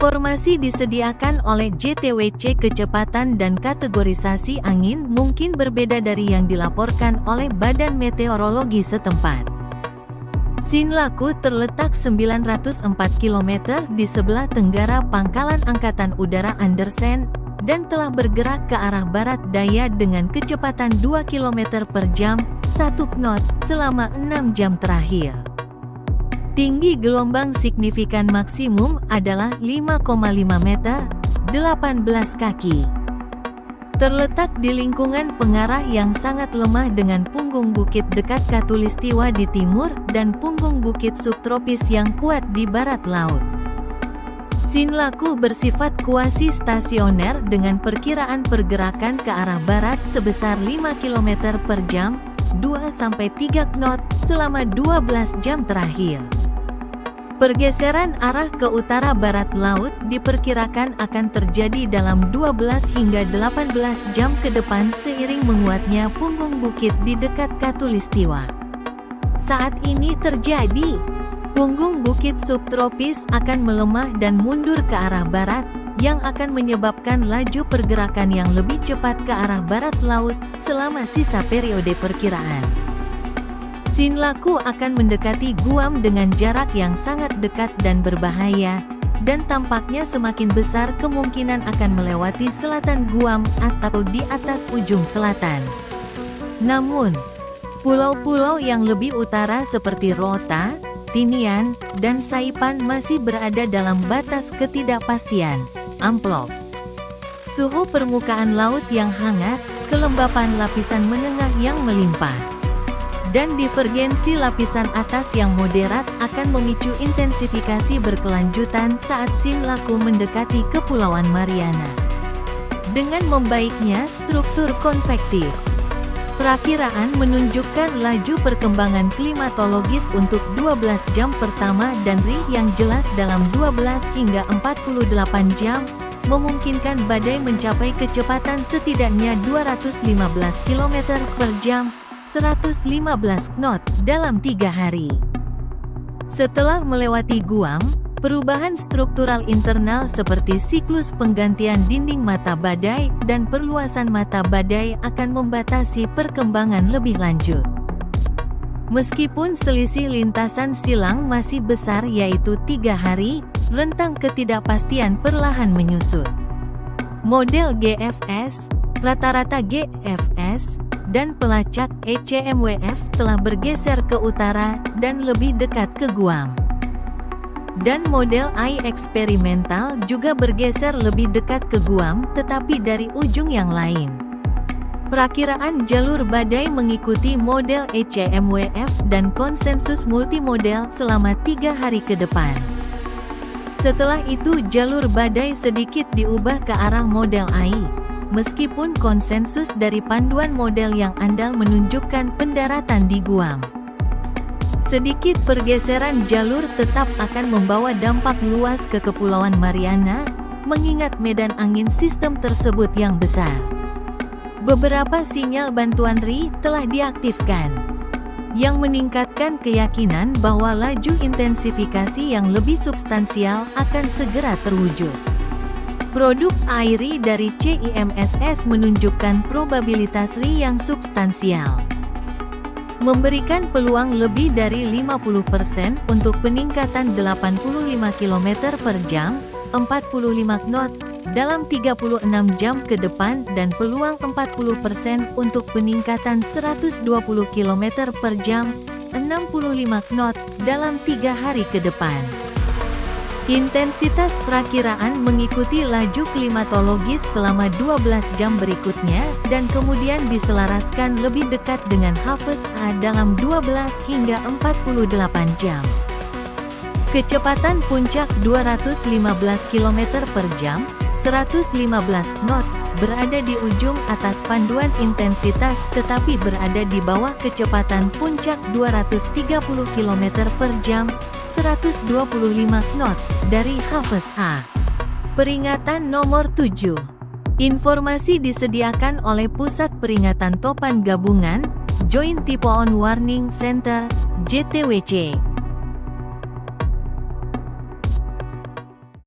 Informasi disediakan oleh JTWC. Kecepatan dan kategorisasi angin mungkin berbeda dari yang dilaporkan oleh Badan Meteorologi setempat. Sinlaku terletak 904 km di sebelah tenggara Pangkalan Angkatan Udara Andersen, dan telah bergerak ke arah barat daya dengan kecepatan 2 km per jam, 1 knot, selama 6 jam terakhir. Tinggi gelombang signifikan maksimum adalah 5,5 meter, 18 kaki. Terletak di lingkungan pengarah yang sangat lemah dengan punggung bukit dekat Khatulistiwa di timur dan punggung bukit subtropis yang kuat di barat laut. Sinlaku bersifat kuasi-stasioner dengan perkiraan pergerakan ke arah barat sebesar 5 km per jam, 2-3 knot, selama 12 jam terakhir. Pergeseran arah ke utara barat laut diperkirakan akan terjadi dalam 12 hingga 18 jam ke depan seiring menguatnya punggung bukit di dekat Khatulistiwa. Saat ini terjadi, punggung bukit subtropis akan melemah dan mundur ke arah barat, yang akan menyebabkan laju pergerakan yang lebih cepat ke arah barat laut selama sisa periode perkiraan. Sinlaku akan mendekati Guam dengan jarak yang sangat dekat dan berbahaya, dan tampaknya semakin besar kemungkinan akan melewati selatan Guam atau di atas ujung selatan. Namun, pulau-pulau yang lebih utara seperti Rota, Tinian, dan Saipan masih berada dalam batas ketidakpastian. Amplop. Suhu permukaan laut yang hangat, kelembapan lapisan menengah yang melimpah, dan divergensi lapisan atas yang moderat akan memicu intensifikasi berkelanjutan saat Sinlaku mendekati Kepulauan Mariana. Dengan membaiknya struktur konvektif, perakiraan menunjukkan laju perkembangan klimatologis untuk 12 jam pertama dan RI yang jelas dalam 12 hingga 48 jam, memungkinkan badai mencapai kecepatan setidaknya 215 km per jam, 115 knot, dalam 3 hari. Setelah melewati Guam, perubahan struktural internal seperti siklus penggantian dinding mata badai dan perluasan mata badai akan membatasi perkembangan lebih lanjut. Meskipun selisih lintasan silang masih besar yaitu 3 hari, rentang ketidakpastian perlahan menyusut. Model GFS, rata-rata GFS, dan pelacak ECMWF telah bergeser ke utara dan lebih dekat ke Guam. Dan model I eksperimental juga bergeser lebih dekat ke Guam tetapi dari ujung yang lain. Perakiraan jalur badai mengikuti model ECMWF dan konsensus multimodel selama 3 hari ke depan. Setelah itu jalur badai sedikit diubah ke arah model I. Meskipun konsensus dari panduan model yang andal menunjukkan pendaratan di Guam. Sedikit pergeseran jalur tetap akan membawa dampak luas ke Kepulauan Mariana, mengingat medan angin sistem tersebut yang besar. Beberapa sinyal bantuan RI telah diaktifkan, yang meningkatkan keyakinan bahwa laju intensifikasi yang lebih substansial akan segera terwujud. Produk AIRI dari CIMSS menunjukkan probabilitas RI yang substansial, memberikan peluang lebih dari 50% untuk peningkatan 85 km per jam, 45 knot, dalam 36 jam ke depan dan peluang 40% untuk peningkatan 120 km per jam, 65 knot, dalam 3 hari ke depan. Intensitas perakiraan mengikuti laju klimatologis selama 12 jam berikutnya dan kemudian diselaraskan lebih dekat dengan HAFES A dalam 12 hingga 48 jam. Kecepatan puncak 215 km per jam, 115 knot, berada di ujung atas panduan intensitas tetapi berada di bawah kecepatan puncak 230 km per jam, 125 knot, dari HAFES A. Peringatan nomor 7. Informasi disediakan oleh Pusat Peringatan Topan Gabungan, Joint Typhoon Warning Center, JTWC.